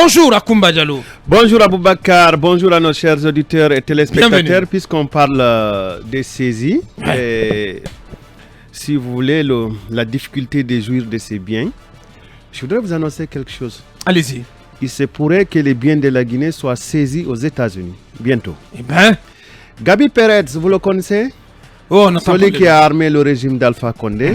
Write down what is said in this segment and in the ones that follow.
Bonjour Akoumba Diallo. Bonjour Aboubakar, bonjour à nos chers auditeurs et téléspectateurs. Puisqu'on parle des saisies, et si vous voulez la difficulté de jouir de ces biens, je voudrais vous annoncer quelque chose. Allez-y. Il se pourrait que les biens de la Guinée soient saisis aux États-Unis, bientôt. Eh bien, Gabi Perez, vous le connaissez? Oh, celui qui a armé le régime d'Alpha Condé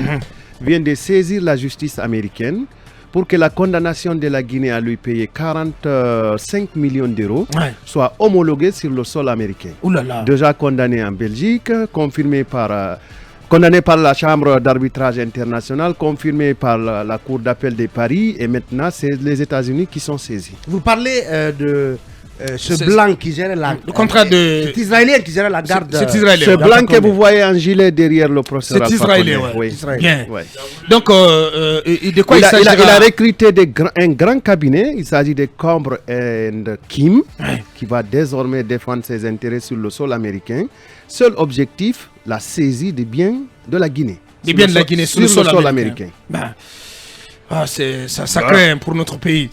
vient de saisir la justice américaine pour que la condamnation de la Guinée à lui payer 45 millions d'euros soit homologuée sur le sol américain. Déjà condamné en Belgique, condamné par la Chambre d'arbitrage internationale, confirmé par la Cour d'appel de Paris, et maintenant c'est les États-Unis qui sont saisis. Vous parlez de ce blanc qui gère le contrat de... C'est israélien qui gère la garde. C'est israélien. Ce blanc que vous voyez en gilet derrière le procureur. C'est israélien, oui. Bien. Ouais. Donc, de quoi il s'agit? Il a recruté un grand cabinet. Il s'agit de Combre Kim, qui va désormais défendre ses intérêts sur le sol américain. Seul objectif, la saisie des biens de la Guinée. Des biens de la Guinée sur le sol américain. Ça craint pour notre pays.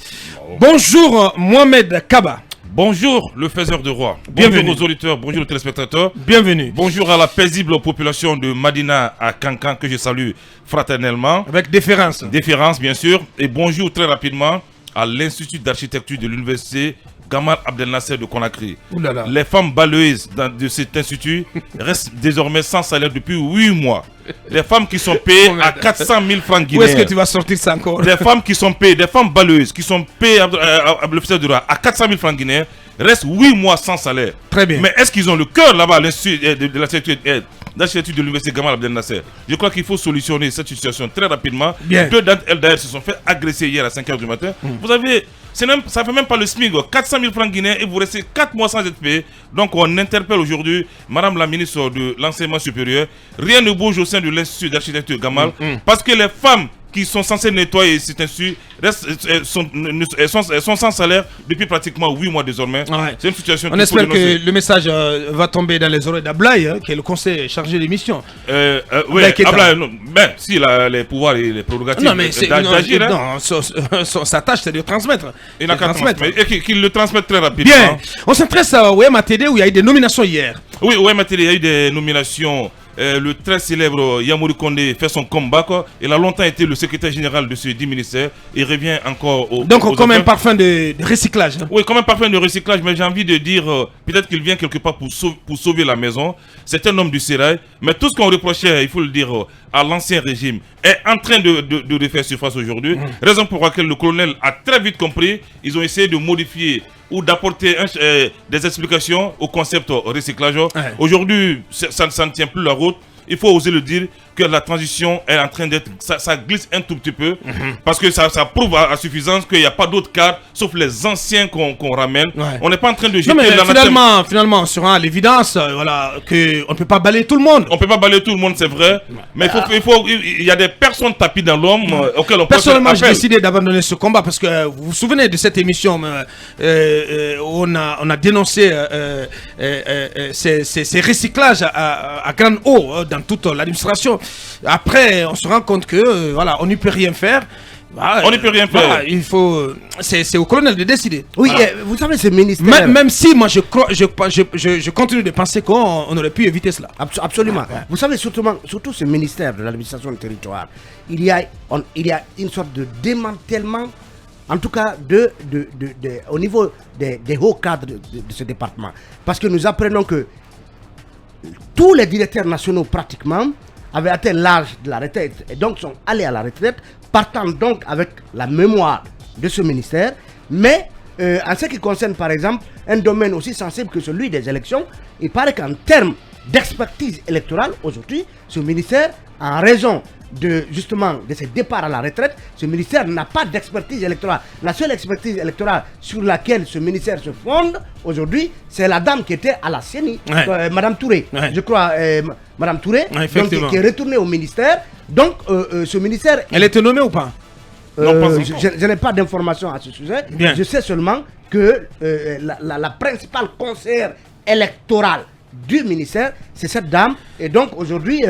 Bonjour Mohamed Kaba. Bonjour le faiseur de roi. Bienvenue. Bonjour aux auditeurs, bonjour aux téléspectateurs. Bienvenue. Bonjour à la paisible population de Madina à Kankan que je salue fraternellement. Avec déférence. Déférence bien sûr. Et bonjour très rapidement à l'Institut d'architecture de l'université Gamal Abdel Nasser de Conakry. Les femmes balayeuses de cet institut restent désormais sans salaire depuis 8 mois. Les femmes qui sont payées à 400 000 francs guinéens. Où est-ce que tu vas sortir ça encore? Des femmes qui sont payées, des femmes balayeuses qui sont payées à l'officier de roi à 400 000 francs guinéens restent 8 mois sans salaire. Très bien. Mais est-ce qu'ils ont le cœur là-bas à l'Institut de l'architecture de l'université Gamal Abdel Nasser? Je crois qu'il faut solutionner cette situation très rapidement. Bien. 2 d'entre elles d'ailleurs se sont fait agresser hier à 5h du matin. Vous avez... ça ne fait même pas le SMIC, 400 000 francs guinéens et vous restez 4 mois sans être payé. Donc on interpelle aujourd'hui Madame la ministre de l'enseignement supérieur. Rien ne bouge au sein de l'Institut d'architecture Gamal parce que les femmes qui sont censées nettoyer cet institut sont sans salaire depuis pratiquement 8 mois désormais. C'est une situation. On espère que le message va tomber dans les oreilles d'Ablaï, qui est le conseil chargé des missions. Oui, Ablaï, si les pouvoirs et les prérogatives d'agir. Non, sa tâche c'est de transmettre. Il n'a qu'à transmettre. Et qu'il le transmette très rapidement. Bien, on s'intéresse à Ouema Tédé où il y a eu des nominations hier. Oui, Ouema Tédé, il y a eu des nominations. Le très célèbre Yamouri Condé fait son comeback. Il a longtemps été le secrétaire général de ce 10 ministères. Il revient encore au... Donc comme un parfum de recyclage. Oui, comme un parfum de recyclage. Mais j'ai envie de dire, peut-être qu'il vient quelque part pour sauver la maison. C'est un homme du sérail. Mais tout ce qu'on reprochait, il faut le dire, à l'ancien régime est en train de refaire surface aujourd'hui. Raison pour laquelle le colonel a très vite compris. Ils ont essayé de modifier ou d'apporter des explications au concept recyclage. Aujourd'hui, ça ne tient plus la route. Il faut oser le dire que la transition est en train d'être... Ça glisse un tout petit peu. Parce que ça prouve à suffisance qu'il n'y a pas d'autres cadres sauf les anciens qu'on ramène. On n'est pas en train de jeter finalement, on se rend à l'évidence qu'on ne peut pas balayer tout le monde. On ne peut pas balayer tout le monde, c'est vrai. Mais il y a des personnes tapies dans l'homme auxquelles on peut... Personnellement, j'ai décidé d'abandonner ce combat parce que vous vous souvenez de cette émission on a dénoncé ces recyclages à grande eau dans toute l'administration. Après, on se rend compte que on n'y peut rien faire. On n'y peut rien faire. Il faut. C'est au colonel de décider. Oui, vous savez, ce ministère. Même si moi je continue de penser qu'on aurait pu éviter cela. Absolument. Vous savez, surtout ce ministère de l'administration du territoire, il y a une sorte de démantèlement, en tout cas au niveau des hauts cadres de ce département. Parce que nous apprenons que tous les directeurs nationaux pratiquement avaient atteint l'âge de la retraite et donc sont allés à la retraite, partant donc avec la mémoire de ce ministère. Mais en ce qui concerne par exemple un domaine aussi sensible que celui des élections, il paraît qu'en termes d'expertise électorale, aujourd'hui, ce ministère, en raison de ce départ à la retraite, ce ministère n'a pas d'expertise électorale. La seule expertise électorale sur laquelle ce ministère se fonde aujourd'hui, c'est la dame qui était à la CENI, Madame Touré. Je crois, Madame Touré, donc, qui est retournée au ministère. Donc, ce ministère... Elle était nommée ou pas? Je n'ai pas d'informations à ce sujet. Bien. Je sais seulement que la principale conseillère électorale du ministère, c'est cette dame. Et donc, aujourd'hui...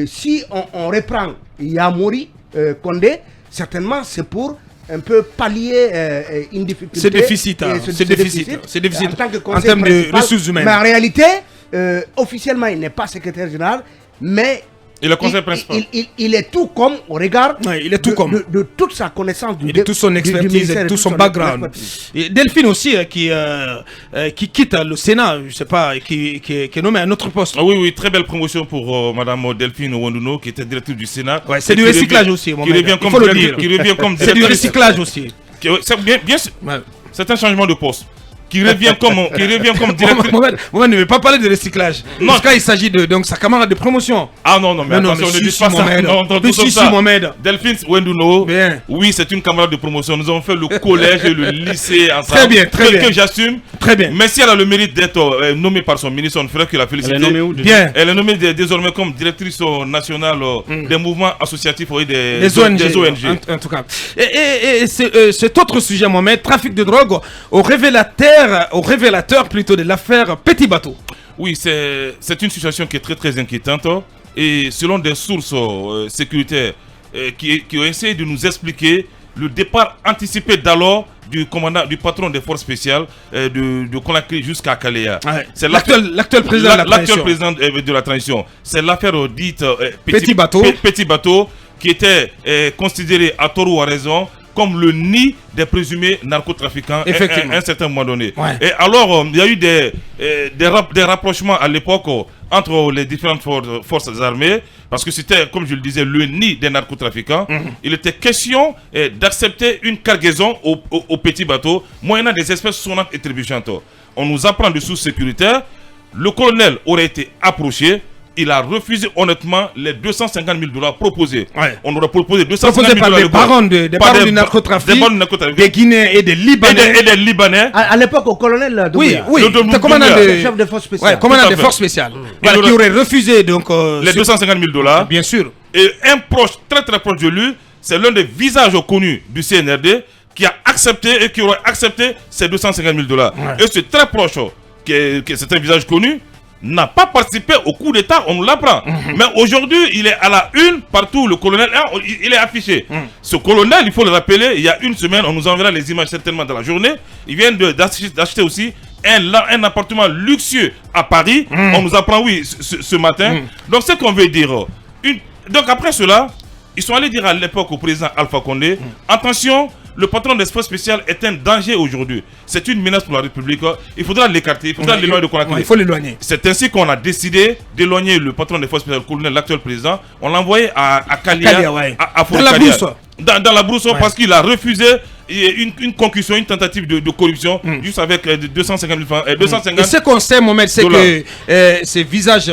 si on reprend Yamouri Condé, certainement c'est pour un peu pallier une difficulté. C'est déficit, et c'est déficit en tant que en conseiller termes de principal. ressources humaines. Mais en réalité, officiellement, il n'est pas secrétaire général, mais Et le conseil principal. il est tout comme au regard Ouais, il est tout de, comme. de toute sa connaissance Et de toute son expertise et de tout son background. Et Delphine aussi, qui quitte le Sénat, je sais pas, et qui est nommé à un autre poste. Ah oui, très belle promotion pour Madame Delphine Ouandouno, qui était directrice du Sénat. Ouais, c'est du recyclage aussi, Qui revient comme directrice. C'est du recyclage aussi. C'est bien sûr. Ouais. C'est un changement de poste. Qui revient comme directrice. Mohamed ne veut pas parler de recyclage. Non. Parce qu'il s'agit de donc sa camarade de promotion. Ah non, mais attention, ne dites pas ça. Mais si, Mohamed. Delphine Ouandouno, Bien. oui, c'est une camarade de promotion. Nous avons fait le collège et le lycée ensemble. Très bien, très bien. Que j'assume. Très bien. Mais si elle a le mérite d'être nommée par son ministre, on ne ferait que la féliciter. Elle est nommée où Bien. Elle est nommée désormais comme directrice nationale des mouvements associatifs et des Les ONG. ONG. En tout cas. Et cet autre sujet, Mohamed, trafic de drogue, au révélateur plutôt de l'affaire Petit Bateau. Oui, c'est une situation qui est très très inquiétante. Et selon des sources sécuritaires qui ont essayé de nous expliquer le départ anticipé d'alors du patron des forces spéciales de Conakry jusqu'à Kalea. Ouais. C'est L'actuel président de la transition. L'actuel président de la transition. C'est l'affaire dite Petit Bateau. Petit Bateau, qui était considéré à tort ou à raison comme le nid des présumés narcotrafiquants à un certain moment donné. Ouais. Et alors, il y a eu des rapprochements à l'époque entre les différentes forces armées, parce que c'était, comme je le disais, le nid des narcotrafiquants. Il était question d'accepter une cargaison au Petit Bateau, moyennant des espèces sonnantes et trébuchantes. On nous apprend de sources sécuritaires, le colonel aurait été approché. Il a refusé honnêtement les $250,000 proposés. Ouais. On aurait proposé $250,000 par des barons du narcotrafic, des barons du narcotrafic, des Guinéens et des Libanais. et des Libanais. À l'époque, au colonel Doumbouya. Oui, Le commandant Doumbouya. de Chef de force spéciale. Ouais, commandant Tout à des fait. forces spéciales. Il Voilà, qui aurait refusé donc Les $250,000. bien sûr. Et un proche, très très proche de lui, c'est l'un des visages connus du CNRD qui a accepté et qui aurait accepté ces $250,000. Ouais. Et ce très proche, c'est un visage connu, n'a pas participé au coup d'État, on nous l'apprend. Mais aujourd'hui, il est à la une, partout, le colonel, il est affiché. Ce colonel, il faut le rappeler, il y a une semaine, on nous enverra les images certainement dans la journée, il vient d'acheter aussi un appartement luxueux à Paris. On nous apprend, oui, ce matin. Donc, ce qu'on veut dire, donc après cela, ils sont allés dire à l'époque au président Alpha Condé, attention, le patron des forces spéciales est un danger aujourd'hui. C'est une menace pour la République. Il faudra l'écarter, il faudra l'éloigner de Conakry. Il faut l'éloigner. C'est ainsi qu'on a décidé d'éloigner le patron des forces spéciales, le colonel, l'actuel président. On l'a envoyé à Kalea, ouais. à Dans la brousse. Dans la brousse, Ouais. parce qu'il a refusé une concussion, une tentative de corruption, juste avec 250 000 francs. 250. Et ce qu'on sait, Mohamed, c'est que ces visages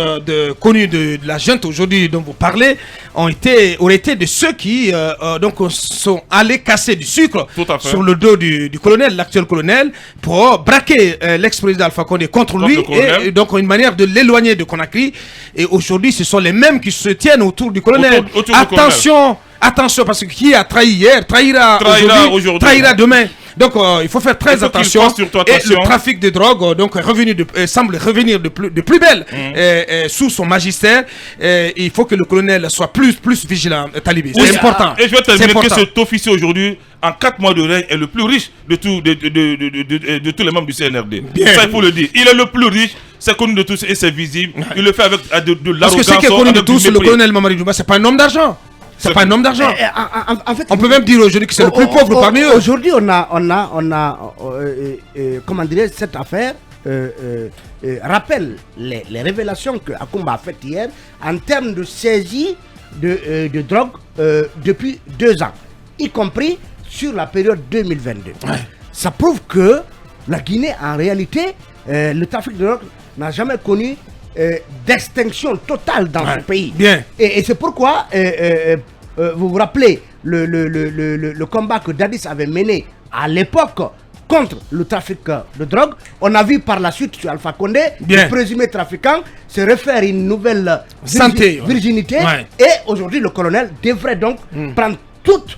connus de la junte aujourd'hui dont vous parlez auraient été de ceux qui donc sont allés casser du sucre Tout à fait. sur le dos du colonel, l'actuel colonel, pour braquer l'ex-président Alpha Condé contre lui, le colonel. et donc une manière de l'éloigner de Conakry. Et aujourd'hui, ce sont les mêmes qui se tiennent autour du colonel. Autour du Attention, attention, parce que qui a trahi hier, trahira aujourd'hui, trahira demain. Donc il faut faire très Il faut qu'il attention. fasse surtout Et attention. le trafic de drogue donc est revenu semble revenir de plus belle sous son magistère. Il faut que le colonel soit plus vigilant, Talibé. C'est important. Et je vais C'est terminer que important. cet officier aujourd'hui, en 4 mois de règne, est le plus riche de tous les membres du CNRD. Bien. Ça, il faut le dire. Il est le plus riche, c'est connu de tous et c'est visible. Il le fait avec de Parce que l'arrogance. ce qui est connu de avec du tous, le mépris. colonel Mamadi Doumbouya, c'est pas un homme d'argent. C'est pas un homme d'argent. En fait, On peut même dire aujourd'hui que c'est le plus pauvre parmi eux. Aujourd'hui, on a comment dirais cette affaire rappelle les révélations que Akumba a faites hier en termes de saisie de drogue depuis 2 ans, y compris sur la période 2022. Ça prouve que la Guinée, en réalité, le trafic de drogue n'a jamais connu d'extinction totale dans ce pays. Bien. Et c'est pourquoi, vous vous rappelez, le combat que Dadis avait mené à l'époque contre le trafic de drogue, on a vu par la suite sur Alpha Condé, Bien. le présumé trafiquant se refaire une nouvelle Santé. virginité. Ouais. Et aujourd'hui, le colonel devrait donc prendre toute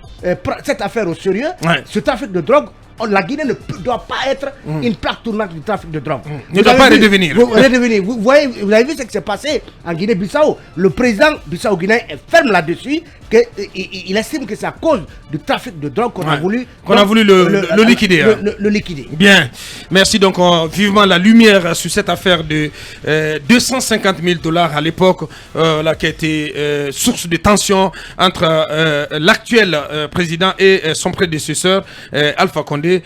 cette affaire au sérieux. Ouais. Ce trafic de drogue la Guinée ne doit pas être une plaque tournante du trafic de drogue. Ne doit pas redevenir. Vous avez vu ce qui s'est passé en Guinée-Bissau. Le président bissau-guinéen est ferme là-dessus, qu'il estime que c'est à cause du trafic de drogue qu'on a voulu le liquider. Le liquider. Bien, merci. Donc vivement la lumière sur cette affaire de 250 000 $ à l'époque, qui a été source de tension entre l'actuel président et son prédécesseur Alpha Condé.